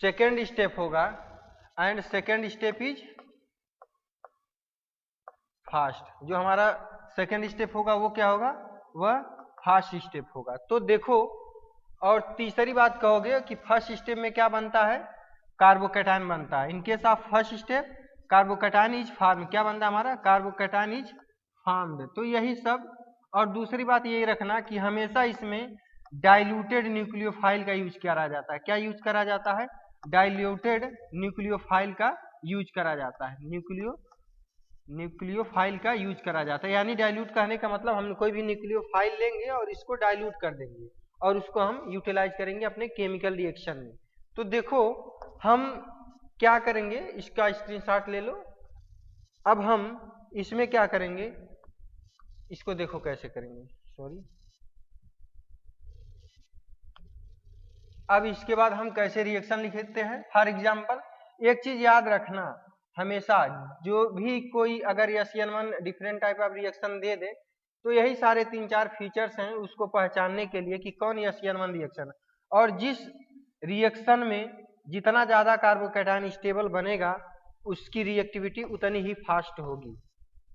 Second step होगा and second step is fast. जो हमारा सेकेंड स्टेप होगा वो क्या होगा, वह फास्ट स्टेप होगा। तो देखो, और तीसरी बात कहोगे कि फर्स्ट स्टेप में क्या बनता है, कार्बोकैटायन बनता है। In case of first step carbocation is form, क्या बनता है हमारा, कार्बोकैटायन इज फॉर्म्ड। तो यही सब। और दूसरी बात यही रखना कि हमेशा इसमें डाइल्यूटेड न्यूक्लियोफाइल का यूज करा जाता है। क्या यूज करा जाता है, डाइल्यूटेड न्यूक्लियोफाइल का यूज करा जाता है। न्यूक्लियोफाइल का यूज करा जाता है, यानी डाइल्यूट कहने का मतलब हम कोई भी न्यूक्लियोफाइल लेंगे और इसको डाइल्यूट कर देंगे और उसको हम यूटिलाइज करेंगे अपने केमिकल रिएक्शन में। तो देखो हम क्या करेंगे, इसका स्क्रीनशॉट ले लो। अब हम इसमें क्या करेंगे, इसको देखो कैसे करेंगे, सॉरी। अब इसके बाद हम कैसे रिएक्शन लिखते हैं। फॉर एग्जांपल एक चीज याद रखना, हमेशा जो भी कोई अगर SN1 different type of reaction दे दे तो यही सारे 3-4 फीचर्स हैं उसको पहचानने के लिए कि कौन SN1 रिएक्शन है। और जिस रिएक्शन में जितना ज्यादा कार्बोकैटायन स्टेबल बनेगा उसकी रिएक्टिविटी उतनी ही फास्ट होगी।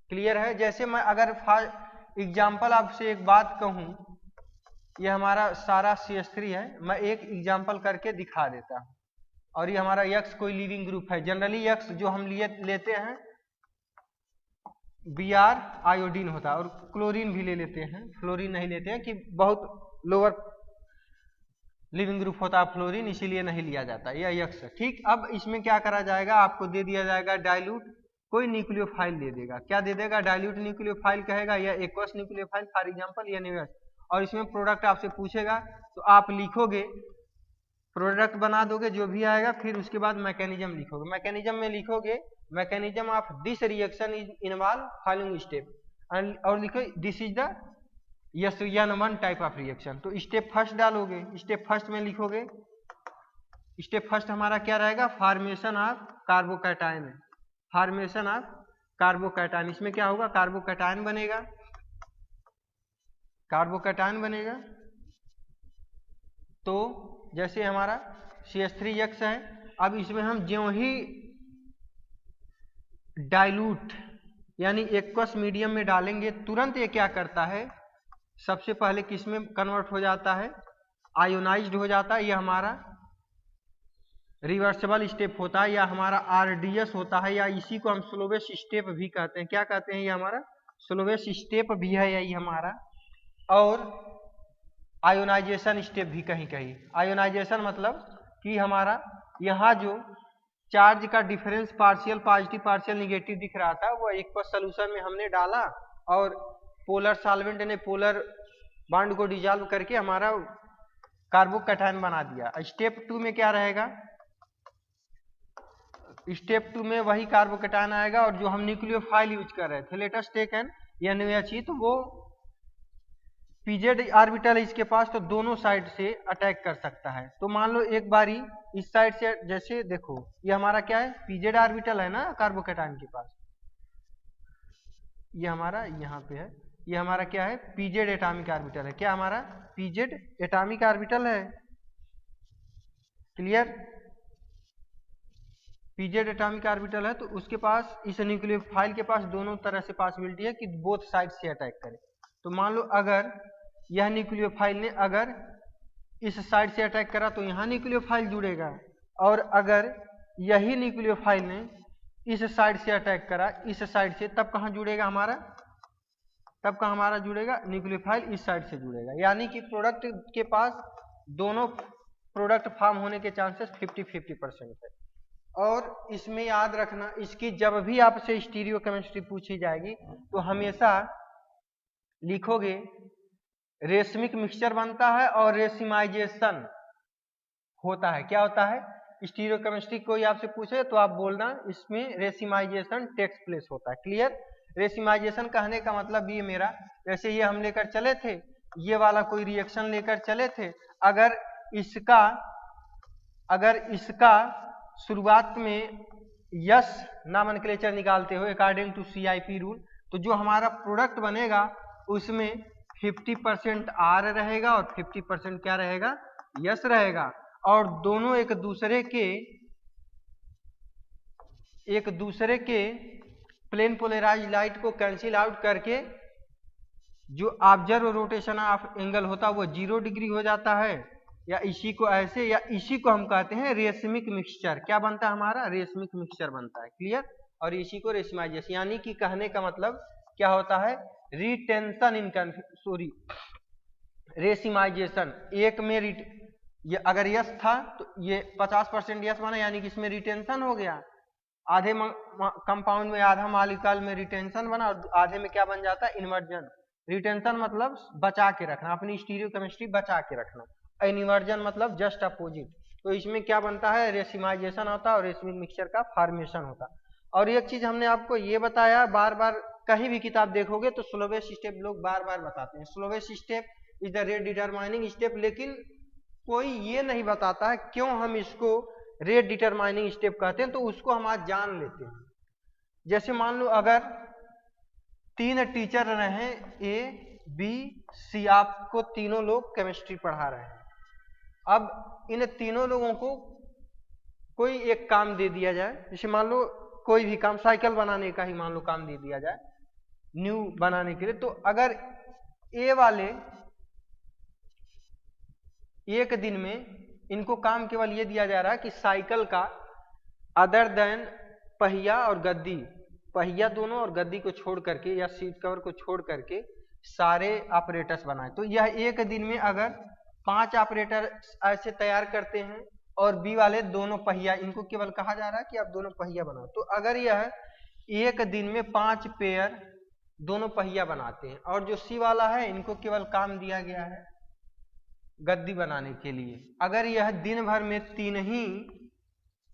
क्लियर है। जैसे मैं अगर एग्जाम्पल आपसे एक बात कहूं, ये हमारा सारा CH3 है, मैं एक एग्जाम्पल करके दिखा देता हूं। और ये हमारा X कोई लिविंग ग्रुप है। जनरली X जो हम लेते हैं Br आयोडीन होता है, और क्लोरीन भी ले लेते हैं, फ्लोरीन नहीं लेते हैं कि बहुत लोअर लिविंग ग्रुप होता है फ्लोरीन, इसीलिए नहीं लिया जाता। यह X है, ठीक। अब इसमें क्या करा जाएगा, आपको दे दिया जाएगा डाइल्यूट कोई न्यूक्लियोफाइल दे देगा। क्या दे देगा, डाइल्यूट न्यूक्लियोफाइल कहेगा या एक्वस न्यूक्लियोफाइल फॉर एग्जांपल या न्यूएस। और इसमें प्रोडक्ट आपसे पूछेगा तो आप लिखोगे, प्रोडक्ट बना दोगे जो भी आएगा, फिर उसके बाद मैकेनिज्म लिखोगे। मैकेनिज्म में लिखोगे mechanism of this reaction is involve following step, और लिखो this is the SN1 type of reaction. तो स्टेप फर्स्ट डालोगे, स्टेप फर्स्ट में लिखोगे, स्टेप फर्स्ट हमारा क्या रहेगा, फॉर्मेशन ऑफ कार्बोकैटायन है, फॉर्मेशन ऑफ कार्बोकैटायन। इसमें क्या होगा, कार्बोकैटायन बनेगा, कार्बोकैटायन बनेगा। तो जैसे हमारा CH3X है, अब इसमें हम ज्यों ही डाइल्यूट यानी एक्वस मीडियम में डालेंगे तुरंत ये क्या करता है, सबसे पहले किस में कन्वर्ट हो जाता है, आयोनाइज्ड हो जाता है। यह हमारा रिवर्सिबल स्टेप होता है या हमारा RDS होता है, या इसी को हम स्लोवेस्ट स्टेप भी कहते हैं। क्या कहते हैं, ये हमारा स्लोवेस्ट स्टेप भी है यही हमारा। और आयोनाइजेशन स्टेप भी कहीं कहीं। आयोनाइजेशन मतलब कि हमारा यहाँ जो चार्ज का difference partial positive partial negative दिख रहा था, वो एक्वस सोल्यूशन में हमने डाला और पोलर सॉल्वेंट ने पोलर बॉन्ड को डिजॉल्व करके हमारा कार्बोकैटायन बना दिया। स्टेप 2 में क्या रहेगा, स्टेप 2 में वही कार्बोकैटायन आएगा और जो हम न्यूक्लियोफाइल यूज कर रहे थे, let us take an NaOH, तो वो पीजेड ऑर्बिटल है इसके पास, तो दोनों साइड से अटैक कर सकता है। तो मान लो एक बारी इस साइड से, जैसे देखो ये हमारा क्या है, पीजेड ऑर्बिटल है ना कार्बोकैटायन के पास, ये हमारा यहाँ पे है, ये हमारा क्या है, पीजेड एटॉमिक ऑर्बिटल है। क्या हमारा पीजेड एटॉमिक ऑर्बिटल है, क्लियर। पीजेड एटॉमिक ऑर्बिटल है तो उसके पास, इस न्यूक्लियोफाइल के पास दोनों तरह से पॉसिबिलिटी है कि बोथ साइड से अटैक करे। तो मान लो अगर यह न्यूक्लियोफाइल ने अगर इस साइड से अटैक करा तो यहाँ न्यूक्लियोफाइल जुड़ेगा, और अगर यही न्यूक्लियोफाइल ने इस साइड से अटैक करा इस साइड से, तब कहाँ जुड़ेगा हमारा, तब कहाँ हमारा जुड़ेगा, न्यूक्लियोफाइल इस साइड से जुड़ेगा। यानी कि प्रोडक्ट के पास दोनों प्रोडक्ट फॉर्म होने के चांसेस 50-50% है। और इसमें याद रखना, इसकी जब भी आपसे स्टीरियोकेमिस्ट्री पूछी जाएगी तो हमेशा लिखोगे रेशमिक मिक्सचर बनता है और रेसिमाइजेशन होता है। क्या होता है, स्टीरियोकेमिस्ट्री कोई आपसे पूछे तो आप बोलना इसमें रेसिमाइजेशन टेक्स प्लेस होता है। क्लियर। रेसिमाइजेशन कहने का मतलब ये मेरा, जैसे ये हम लेकर चले थे, ये वाला कोई रिएक्शन लेकर चले थे, अगर इसका शुरुआत में यस नॉमेनक्लेचर निकालते हो अकॉर्डिंग टू CIP रूल, तो जो हमारा प्रोडक्ट बनेगा उसमें 50% R रहेगा और 50% क्या रहेगा, यस रहेगा। और दोनों एक दूसरे के प्लेन पोलराइज लाइट को कैंसिल आउट करके जो ऑब्जर्व रोटेशन ऑफ एंगल होता है वो 0 डिग्री हो जाता है, या इसी को ऐसे, या इसी को हम कहते हैं रेशमिक मिक्सचर। क्या बनता है हमारा? रेशमिक मिक्सचर बनता है। क्लियर? और इसी को रेशमाइजेशन, यानी कि कहने का मतलब क्या होता है? रिटेंशन इन रेशमाइजेशन। एक में ये अगर यस था तो ये 50% यस बना, यानी कि इसमें रिटेंशन हो गया। आधे कंपाउंड में, आधा मॉलिक्यूल में रिटेंशन बना और आधे में क्या बन जाता है? इन्वर्जन। रिटेंशन मतलब बचा के रखना, अपनी स्टीरियोकेमिस्ट्री बचा के रखना। इन्वर्जन मतलब जस्ट अपोजिट। तो इसमें क्या बनता है? रेशमाइजेशन होता है और रेशमिक मिक्सचर का फॉर्मेशन होता है। और एक चीज हमने आपको ये बताया, बार बार कहीं भी किताब देखोगे तो स्लोवेस्ट स्टेप लोग बार बार बताते हैं, slowest step is the rate determining step, लेकिन कोई ये नहीं बताता है क्यों हम इसको रेट डिटरमाइनिंग स्टेप कहते हैं। तो उसको हम आज जान लेते हैं। जैसे मान लो अगर 3 टीचर रहे ए बी सी, आपको तीनों लोग केमिस्ट्री पढ़ा रहे हैं। अब इन तीनों लोगों को कोई एक काम दे दिया जाए, जैसे मान लो कोई भी काम, साइकिल बनाने का ही मान लो काम दे दिया जाए न्यू बनाने के लिए। तो अगर ए वाले एक दिन में इनको काम केवल ये दिया जा रहा है कि साइकिल का अदर देन पहिया और गद्दी, पहिया दोनों और गद्दी को छोड़ करके या सीट कवर को छोड़ करके सारे ऑपरेटर्स बनाए, तो यह एक दिन में अगर 5 ऑपरेटर ऐसे तैयार करते हैं और बी वाले दोनों पहिया, इनको केवल कहा जा रहा है कि आप दोनों पहिया बनाओ। तो अगर यह एक दिन में 5 पेयर दोनों पहिया बनाते हैं और जो सी वाला है इनको केवल काम दिया गया है गद्दी बनाने के लिए, अगर यह दिन भर में 3 ही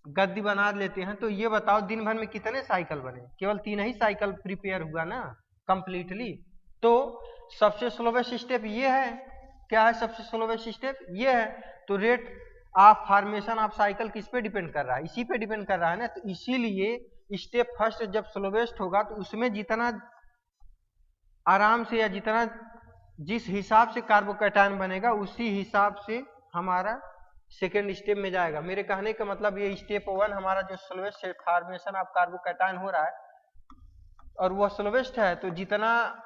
गद्दी बना लेते हैं तो ये बताओ दिन भर में कितने साइकिल बने? केवल 3 ही साइकिल प्रिपेयर हुआ ना कंप्लीटली। तो सबसे स्लोवेस्ट स्टेप ये है। क्या है सबसे स्लोवेस्ट स्टेप? ये है। तो rate of formation of cycle किस पे डिपेंड कर रहा है? इसी पे डिपेंड कर रहा है ना। तो इसीलिए स्टेप फर्स्ट जब स्लोवेस्ट होगा तो उसमें जितना आराम से या जितना जिस हिसाब से कार्बोकैटायन बनेगा उसी हिसाब से हमारा सेकेंड स्टेप में जाएगा। मेरे कहने का मतलब ये स्टेप 1 हमारा जो स्लोवेस्ट फॉर्मेशन ऑफ कार्बोकैटायन हो रहा है और वह स्लोवेस्ट है, तो जितना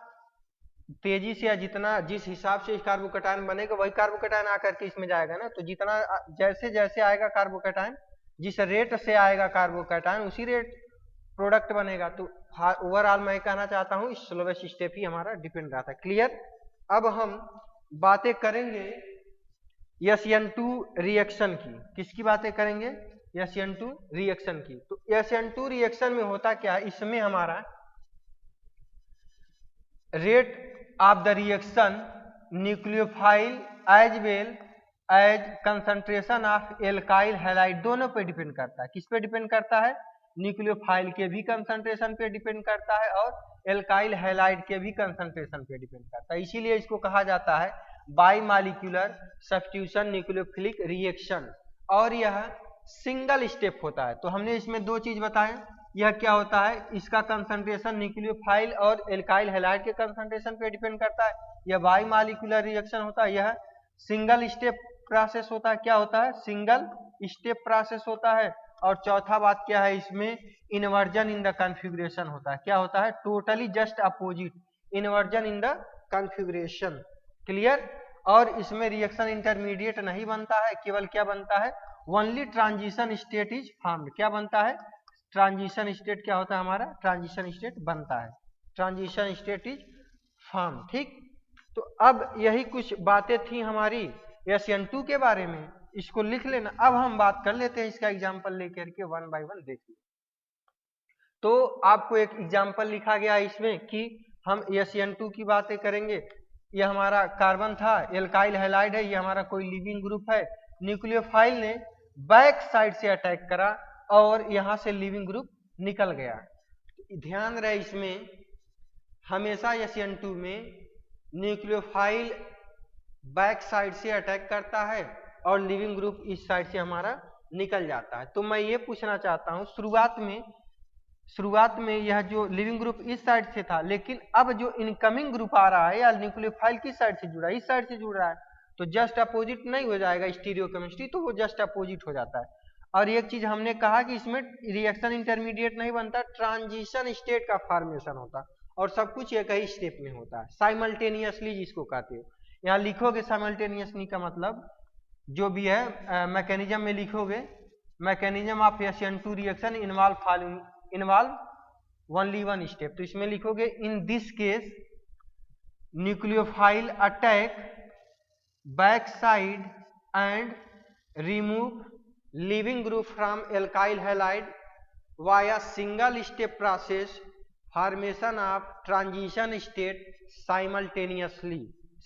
तेजी से या जितना जिस हिसाब से कार्बोकैटायन बनेगा वही कार्बोकैटायन आकर के इसमें जाएगा ना। तो जितना जैसे जैसे आएगा कार्बोकैटायन, जिस रेट से आएगा कार्बोकैटायन उसी रेट प्रोडक्ट बनेगा। तो ओवरऑल मैं कहना चाहता हूँ स्लोवेस्ट स्टेप ही हमारा डिपेंड रहता है। क्लियर? अब हम बातें करेंगे SN2 रिएक्शन की। किसकी बातें करेंगे? SN2 रिएक्शन की। तो SN2 रिएक्शन में होता क्या है? इसमें हमारा rate of the reaction nucleophile as well as concentration of alkyl halide दोनों पे डिपेंड करता है। किस पे डिपेंड करता है? न्यूक्लियोफाइल के भी कंसंट्रेशन पे डिपेंड करता है और एल्काइल हैलाइड के भी कंसंट्रेशन पे डिपेंड करता है। इसीलिए इसको कहा जाता है बाईमॉलिक्यूलर सब्स्टिट्यूशन न्यूक्लियोफिलिक रिएक्शन, और यह सिंगल स्टेप होता है। तो हमने इसमें 2 चीज बताए। यह क्या होता है? इसका कंसंट्रेशन न्यूक्लियोफाइल और एल्काइल हैलाइड के कंसंट्रेशन पे डिपेंड करता है। यह बाईमॉलिक्यूलर रिएक्शन होता है। यह सिंगल स्टेप प्रोसेस होता है। क्या होता है? सिंगल स्टेप प्रोसेस होता है। और चौथा बात क्या है इसमें? इन्वर्जन इन द कॉन्फ़िगरेशन होता है। क्या होता है? Totally just opposite, inversion in the configuration. Clear? और इसमें रिएक्शन इंटरमीडिएट नहीं बनता है, केवल क्या बनता है? Only transition state is formed. क्या बनता है? ट्रांजिशन स्टेट क्या होता है हमारा? ट्रांजिशन स्टेट बनता है, ट्रांजिशन स्टेट इज फॉर्म। ठीक, तो अब यही कुछ बातें थी हमारी SN2 के बारे में, इसको लिख लेना। अब हम बात कर लेते हैं इसका एग्जाम्पल लेकर के 1 बाय 1 देखिए। तो आपको एक एग्जाम्पल लिखा गया है इसमें कि हम SN2 की बातें करेंगे। यह हमारा कार्बन था, एल्काइल हैलाइड है, यह हमारा कोई लिविंग ग्रुप है। न्यूक्लियोफाइल ने बैक साइड से अटैक करा और यहां से लिविंग ग्रुप निकल गया। ध्यान रहे इसमें हमेशा SN2 में न्यूक्लियोफाइल बैक साइड से अटैक करता है और लिविंग ग्रुप इस साइड से हमारा निकल जाता है। तो मैं ये पूछना चाहता हूं, शुरुआत में यह जो लिविंग ग्रुप इस साइड से था, लेकिन अब जो इनकमिंग ग्रुप आ रहा है या न्यूक्लियोफाइल किस साइड से जुड़ा है? इस साइड से जुड़ रहा है। तो जस्ट अपोजिट नहीं हो जाएगा स्टीरियोकेमिस्ट्री, तो वो जस्ट अपोजिट हो जाता है। और एक चीज हमने कहा कि इसमें रिएक्शन इंटरमीडिएट नहीं बनता, ट्रांजिशन स्टेट का फॉर्मेशन होता और सब कुछ एक ही स्टेप में होता है, साइमल्टेनियसली जिसको कहते हो। यहाँ लिखोगे साइमल्टेनियसली का मतलब जो भी है मैकेनिज्म में लिखोगे, mechanism of SN2 reaction involve only one step, तो इसमें लिखोगे in this case nucleophile attack back side and remove leaving group from alkyl halide via single step process formation of transition state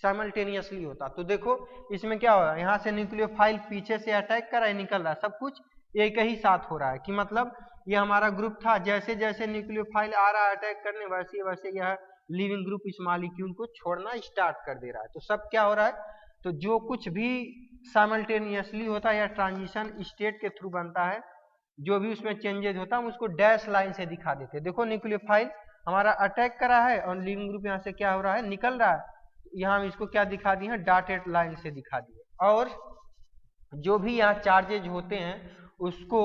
simultaneously होता। तो देखो इसमें क्या हो रहा है, यहाँ से न्यूक्लियोफाइल पीछे से अटैक कर रहा है, निकल रहा है, सब कुछ एक ही साथ हो रहा है। कि मतलब ये हमारा ग्रुप था, जैसे जैसे न्यूक्लियोफाइल आ रहा है अटैक करने, वैसे वैसे यह लिविंग ग्रुप इस मॉलिक्यूल को छोड़ना स्टार्ट कर दे रहा है। तो सब क्या हो रहा है, तो जो कुछ भी साइमल्टेनियसली होता है या ट्रांजिशन स्टेट के थ्रू बनता है, जो भी उसमें चेंजेज होता है हम उसको डैश लाइन से दिखा देते हैं। देखो न्यूक्लियोफाइल हमारा अटैक करा है और लिविंग ग्रुप यहाँ से क्या हो रहा है, निकल रहा है, यहाँ हम इसको क्या दिखा दिए हैं, डॉटेड लाइन से दिखा दिए। और जो भी यहाँ चार्जेज होते हैं उसको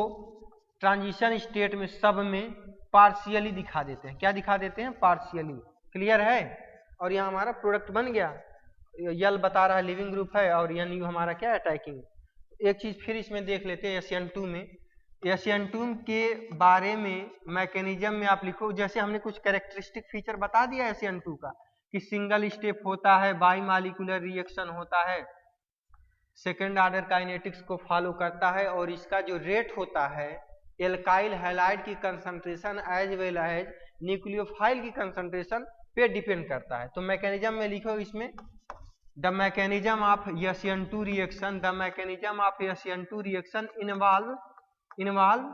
ट्रांजिशन स्टेट में सब में पार्शियली दिखा देते हैं। क्या दिखा देते हैं, पार्शियली। क्लियर है। और यहाँ हमारा प्रोडक्ट बन गया, यल बता रहा है लिविंग ग्रुप है और NU हमारा क्या है, अटैकिंग। एक चीज फिर इसमें देख लेते हैं SN2 में। SN2 के बारे में मैकेनिज्म में आप लिखो, जैसे हमने कुछ कैरेक्टरिस्टिक फीचर बता दिया SN2 का कि सिंगल स्टेप होता है, बाई मालिकुलर रिएक्शन होता है, सेकेंड ऑर्डर काइनेटिक्स को फॉलो करता है और इसका जो रेट होता है एल्काइल हैलाइड की concentration as well as nucleophile की कंसंट्रेशन पे डिपेंड करता है। तो मैकेनिज्म में लिखो इसमें the mechanism of SN2 reaction, the mechanism of SN2 reaction involve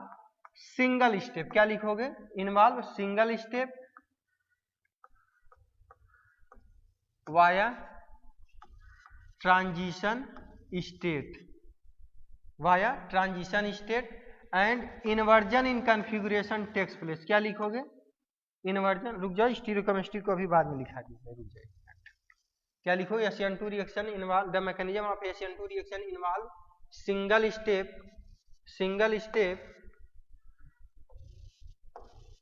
single step. क्या लिखोगे, involve single step via transition state and inversion in configuration takes place. क्या लिखोगे, इन्वर्जन। रुक जाओ, स्टीरियोकेमिस्ट्री को अभी बाद में लिखा दीजिए, रुक जाइए। क्या लिखोगे, SN2 reaction involve the mechanism of SN2 reaction involve single step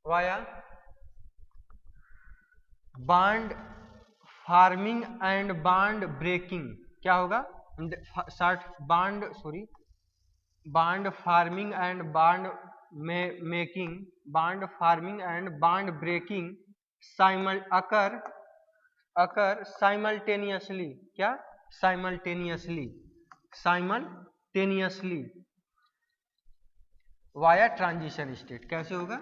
via bond forming and bond breaking. क्या होगा, bond forming and bond making, bond forming and bond breaking occur simultaneously. क्या, साइमल्टेनियसली वाया ट्रांजिशन स्टेट। कैसे होगा,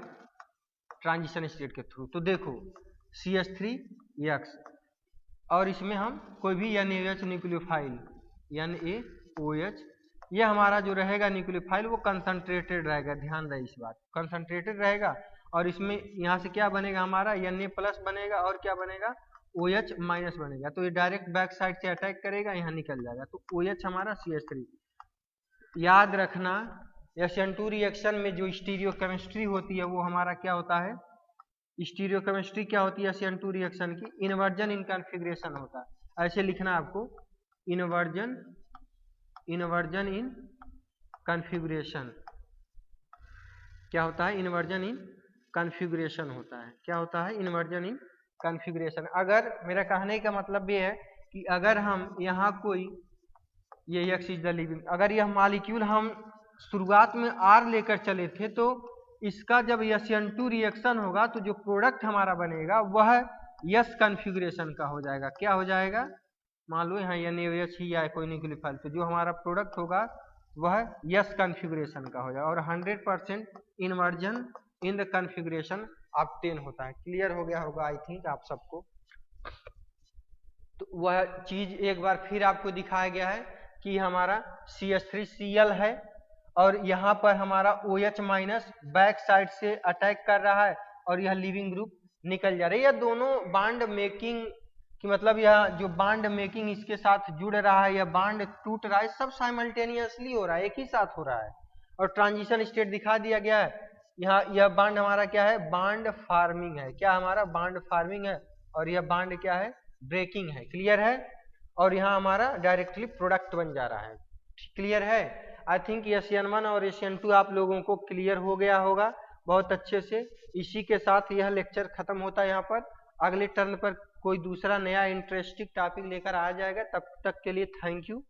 transition state के through. तो देखो CH3X और इसमें हम कोई भी NaOH न्यूक्लियोफाइल NaOH, ये हमारा जो रहेगा न्यूक्लियोफाइल वो कंसंट्रेटेड रहेगा, ध्यान रहे इस बात, कंसंट्रेटेड रहेगा। और इसमें यहाँ से क्या बनेगा, हमारा Na+ बनेगा और क्या बनेगा, OH- बनेगा। तो ये डायरेक्ट बैक साइड से अटैक करेगा, यहाँ निकल जाएगा, तो OH हमारा CH3। याद रखना SN2 रिएक्शन में जो स्टीरियोकेमिस्ट्री होती है वो हमारा क्या होता है, स्टीरियोकेमिस्ट्री क्या होती है SN2 रिएक्शन की, इन्वर्जन इन कॉन्फ़िगरेशन होता है। ऐसे लिखना आपको, इन्वर्जन इन कॉन्फ़िगरेशन। क्या होता है, इन्वर्जन इन कॉन्फ़िगरेशन होता है। क्या होता है, इन्वर्जन इन कॉन्फ़िगरेशन। अगर मेरा कहने का मतलब ये है कि अगर हम यहाँ कोई ये X इज द लिविंग, अगर यह मॉलिक्यूल हम शुरुआत में R लेकर चले थे, तो इसका जब SN2 रिएक्शन होगा तो जो प्रोडक्ट हमारा बनेगा वह S कॉन्फ़िगरेशन का हो जाएगा। क्या हो जाएगा, मान लो यहाँ NaOH ही है कोई न्यूक्लियोफाइल, तो जो हमारा प्रोडक्ट होगा वह S कॉन्फ़िगरेशन का हो जाएगा और 100% inversion in the configuration obtain होता है। क्लियर हो गया होगा आई थिंक आप सबको। तो वह चीज एक बार फिर आपको दिखाया गया है कि हमारा CH3Cl है और यहाँ पर हमारा OH- बैक साइड से अटैक कर रहा है और यह लिविंग ग्रुप निकल जा रहा है। यह दोनों बॉन्ड मेकिंग कि मतलब यह जो बॉन्ड मेकिंग इसके साथ जुड़ रहा है या बॉन्ड टूट रहा है, सब साइमल्टेनियसली हो रहा है, एक ही साथ हो रहा है। और ट्रांजिशन स्टेट दिखा दिया गया है। यहाँ यह बॉन्ड हमारा क्या है, बॉन्ड फार्मिंग है। क्या हमारा बॉन्ड फार्मिंग है और यह बॉन्ड क्या है, ब्रेकिंग है। क्लियर है। और यहाँ हमारा डायरेक्टली प्रोडक्ट बन जा रहा है। क्लियर है? आई थिंक SN1 और SN2 आप लोगों को क्लियर हो गया होगा बहुत अच्छे से। इसी के साथ यह लेक्चर खत्म होता है। यहाँ पर अगले टर्न पर कोई दूसरा नया इंटरेस्टिंग टॉपिक लेकर आ जाएगा। तब तक के लिए थैंक यू।